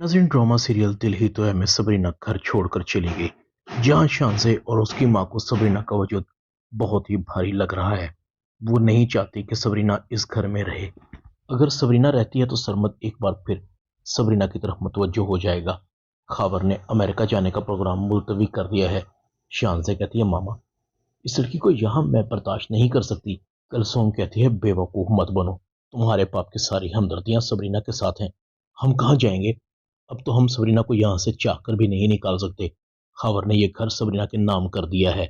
नाज़रीन, drama serial दिल ही तो है में सबरीना घर छोड़कर चली गई, जहां शानसे और उसकी मां को सबरीना का वजूद बहुत ही भारी लग रहा है। वो नहीं चाहती कि सबरीना इस घर में रहे। अगर सबरीना रहती है तो सरमद एक बार फिर सबरीना की तरफ मुतवज्जो हो जाएगा। खावर ने अमेरिका जाने का प्रोग्राम मुलतवी कर दिया है। शान से कहती है, मामा, इस लड़की को यहाँ मैं बर्दाश्त नहीं कर सकती। कलसोम कहती है, बेवकूफ मत बनो, तुम्हारे पाप की सारी हमदर्दियां सबरीना के साथ हैं। हम कहाँ जाएंगे? अब तो हम सबरीना को यहाँ से चाह कर भी नहीं निकाल सकते। खावर ने यह घर सबरीना के नाम कर दिया है।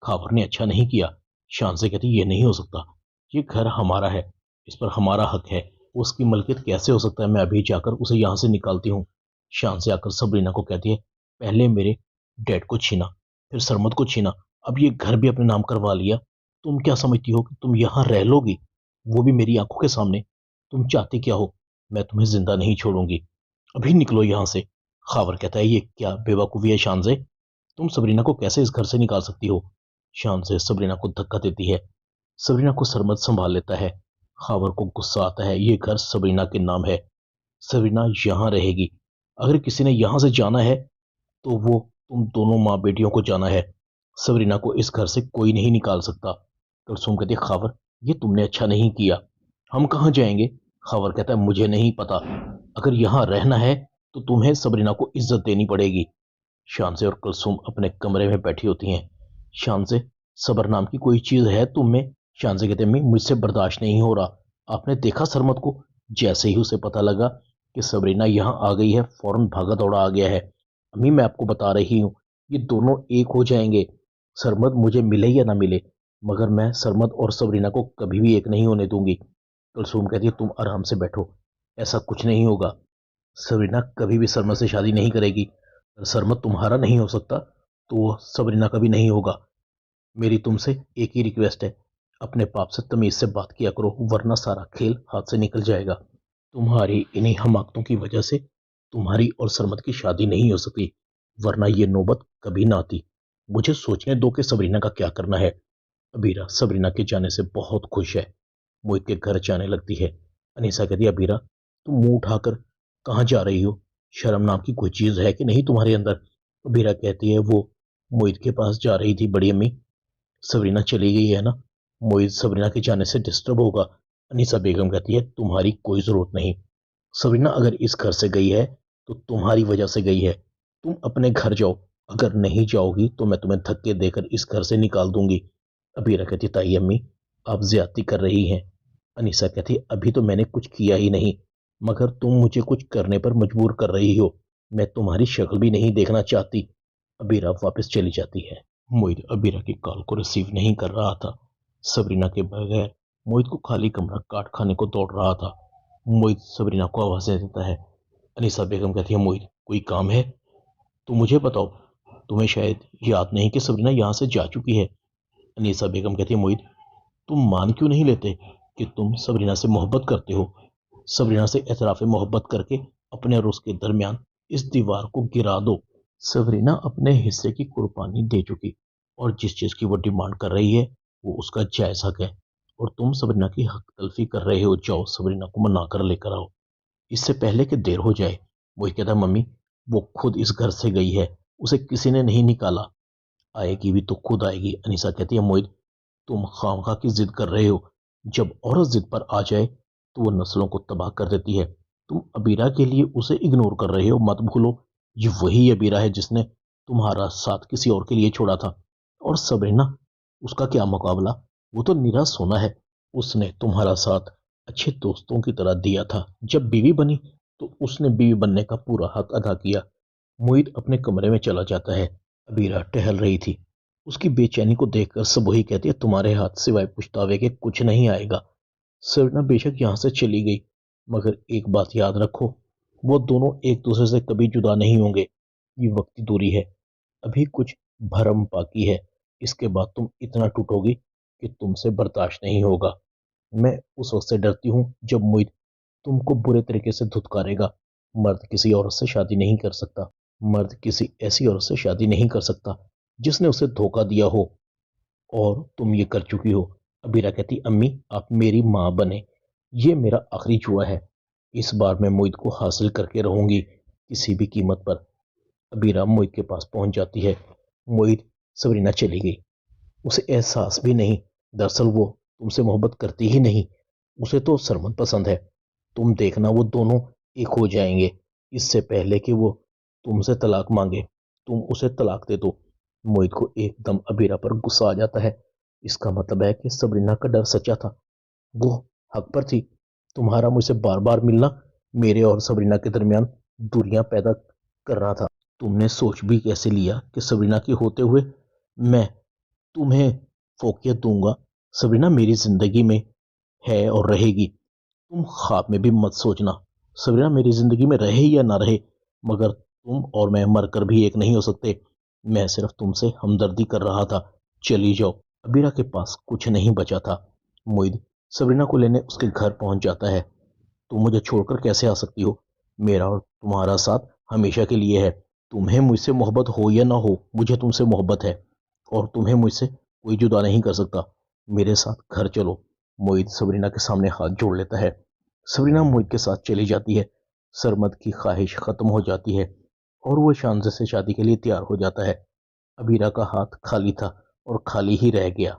खावर ने अच्छा नहीं किया। शान से कहती, ये नहीं हो सकता, ये घर हमारा है, इस पर हमारा हक है। उसकी मलकियत कैसे हो सकता है? मैं अभी जाकर उसे यहाँ से निकालती हूँ। शान से आकर सबरीना को कहती है, पहले मेरे डैड को छीना, फिर सरमद को छीना, अब ये घर भी अपने नाम करवा लिया। तुम क्या समझती हो कि तुम यहाँ रह लोगी, वो भी मेरी आंखों के सामने? तुम चाहती क्या हो? मैं तुम्हें जिंदा नहीं छोड़ूंगी, अभी निकलो यहाँ से। खावर कहता है, ये क्या बेवकूफ़ी है शान से? तुम सबरीना को कैसे इस घर से निकाल सकती हो? शान से सबरीना को धक्का देती है। सबरीना को सरमद संभाल लेता है। खावर को गुस्सा आता है, ये घर सबरीना के नाम है, सबरीना यहाँ रहेगी। अगर किसी ने यहाँ से जाना है तो वो तुम दोनों माँ बेटियों को जाना है। सबरीना को इस घर से कोई नहीं निकाल सकता। कुलसुम कहती है, खावर, ये तुमने अच्छा नहीं किया। हम कहाँ जाएंगे? खावर कहता है, मुझे नहीं पता, अगर यहाँ रहना है तो तुम्हें सबरीना को इज्जत देनी पड़ेगी। शान से और कुलसुम अपने कमरे में बैठी होती हैं। शान से, सबर नाम की कोई चीज है तुम में? शान से कहते हैं, मुझसे बर्दाश्त नहीं हो रहा। आपने देखा सरमत को? जैसे ही उसे पता लगा कि सबरीना यहाँ आ गई है, फौरन भागा दौड़ा आ गया है। अम्मी, मैं आपको बता रही हूँ, ये दोनों एक हो जाएंगे। सरमद मुझे मिले या ना मिले, मगर मैं सरमद और सबरीना को कभी भी एक नहीं होने दूंगी। कुलसुम कहती है, तुम आराम से बैठो, ऐसा कुछ नहीं होगा। सबरीना कभी भी सरमद से शादी नहीं करेगी। अगर सरमद तुम्हारा नहीं हो सकता तो वो सबरीना का भी नहीं होगा। मेरी तुमसे एक ही रिक्वेस्ट है, अपने पाप से तमीज से बात किया करो, वरना सारा खेल हाथ से निकल जाएगा। तुम्हारी इन्हीं हमाकतों की वजह से तुम्हारी और सरमद की शादी नहीं हो सकती, वरना ये नौबत कभी ना आती। मुझे सोचने दो कि सबरीना का क्या करना है। अबीरा सबरीना के जाने से बहुत खुश है, मोहित के घर जाने लगती है। अनीसा कहती है, अबीरा, तुम मुंह उठाकर कहाँ जा रही हो? शर्म नाम की कोई चीज है कि नहीं तुम्हारे अंदर? अबीरा कहती है, वो मोहित के पास जा रही थी बड़ी अम्मी। सबरीना चली गई है ना, मोहित सबरीना के जाने से डिस्टर्ब होगा। अनीसा बेगम कहती है, तुम्हारी कोई जरूरत नहीं। सबरीना अगर इस घर से गई है तो तुम्हारी वजह से गई है। तुम अपने घर जाओ, अगर नहीं जाओगी तो मैं तुम्हें धक्के देकर इस घर से निकाल दूंगी। अबीरा कहती, ताई अम्मी, आप ज्यादती कर रही हैं। अनीसा कहती, अभी तो मैंने कुछ किया ही नहीं, मगर तुम मुझे कुछ करने पर मजबूर कर रही हो। मैं तुम्हारी शक्ल भी नहीं देखना चाहती। अबीरा वापस चली जाती है। मोहित अबीरा की कॉल को रिसीव नहीं कर रहा था। सबरीना के बगैर मोहित को खाली कमरा काट खाने को दौड़ रहा था। मोहित सबरीना को आवाजें देता है। अनीसा बेगम कहती है, मोहित, कोई काम है तो मुझे बताओ, तुम्हें शायद याद नहीं कि सबरीना यहाँ से जा चुकी है। अनीसा बेगम कहती है, मोहित, तुम मान क्यों नहीं लेते कि तुम सबरीना से मोहब्बत करते हो? सबरीना से एतराफ़ मोहब्बत करके अपने और उसके दरमियान इस दीवार को गिरा दो। सबरीना अपने हिस्से की कुर्बानी दे चुकी, और जिस चीज की वो डिमांड कर रही है वो उसका जायज हक है, और तुम सबरीना की हक तलफी कर रहे हो। जाओ सबरीना को मना कर लेकर आओ, इससे पहले कि देर हो जाए। वही कहता, मम्मी, वो खुद इस घर से गई है, उसे किसी ने नहीं निकाला, आएगी भी तो खुद आएगी। अनीसा कहती है, मोहित, तुम खामखा की जिद कर रहे हो, जब औरत जिद पर आ जाए तो वो नस्लों को तबाह कर देती है। तुम अबीरा के लिए उसे इग्नोर कर रहे हो, मत भूलो ये वही अबीरा है जिसने तुम्हारा साथ किसी और के लिए छोड़ा था। और सबरीना, उसका क्या मुकाबला, वो तो निरा सोना है। उसने तुम्हारा साथ अच्छे दोस्तों की तरह दिया था, जब बीवी बनी तो उसने बीवी बनने का पूरा हक अदा किया। मोहित अपने कमरे में चला जाता है। अबीरा टहल रही थी। उसकी बेचैनी को देखकर सब वही कहती है, तुम्हारे हाथ सिवाय पछतावे के कुछ नहीं आएगा। सरना बेशक यहाँ से चली गई, मगर एक बात याद रखो, वो दोनों एक दूसरे से कभी जुदा नहीं होंगे। ये वक्ती दूरी है, अभी कुछ भरम बाकी है, इसके बाद तुम इतना टूटोगी कि तुमसे बर्दाश्त नहीं होगा। मैं उस वक्त से डरती हूँ जब मोहित तुमको बुरे तरीके से धुतकारेगा। मर्द किसी औरत से शादी नहीं कर सकता, मर्द किसी ऐसी औरत से शादी नहीं कर सकता जिसने उसे धोखा दिया हो, और तुम ये कर चुकी हो। अबीरा कहती, अम्मी, आप मेरी माँ बने, ये मेरा आखिरी जुआ है, इस बार मैं मोहित को हासिल करके रहूंगी। کسی بھی قیمت پر ابیرہ موہت کے پاس پہنچ جاتی ہے۔ موہت سبرینا چلی گئی، اسے احساس بھی نہیں۔ دراصل وہ تم سے محبت کرتی ہی نہیں، اسے تو سرمد پسند ہے۔ تم دیکھنا وہ دونوں ایک ہو جائیں گے اس سے پہلے کہ وہ تم سے طلاق مانگے۔ تم اسے طلاق دے دو۔ موہت کو ایک دم ابیرہ پر غصہ آ جاتا ہے۔ اس کا مطلب ہے کہ سبرینا کا ڈر سچا تھا، وہ حق پر تھی۔ تمہارا مجھ سے بار بار ملنا میرے اور سبرینا کے درمیان دوریاں پیدا کر رہا تھا۔ تم نے سوچ بھی کیسے لیا کہ سبرینا کے ہوتے ہوئے میں تمہیں فوقیت دوں گا؟ سبرینا میری زندگی میں ہے اور رہے گی، تم خواب میں بھی مت سوچنا۔ سبرینا میری زندگی میں رہے یا نہ رہے، مگر تم اور میں مر کر بھی ایک نہیں ہو سکتے۔ میں صرف تم سے ہمدردی کر رہا تھا، چلی جاؤ۔ ابیرہ کے پاس کچھ نہیں بچا تھا۔ موہت سبرینا کو لینے اس کے گھر پہنچ جاتا ہے۔ تم مجھے چھوڑ کر کیسے آ سکتی ہو؟ میرا اور تمہارا ساتھ ہمیشہ کے لیے ہے۔ تمہیں مجھ سے محبت ہو یا نہ ہو، مجھے تم سے محبت ہے اور تمہیں مجھ سے کوئی جدا نہیں کر سکتا۔ میرے ساتھ گھر چلو۔ موہت سبرینا کے سامنے ہاتھ جوڑ لیتا ہے۔ سبرینا موہت کے ساتھ چلی جاتی ہے۔ سرمد کی خواہش ختم ہو جاتی ہے اور وہ شانزے سے شادی کے لیے تیار ہو جاتا ہے۔ ابیرہ کا ہاتھ خالی تھا اور خالی ہی رہ گیا۔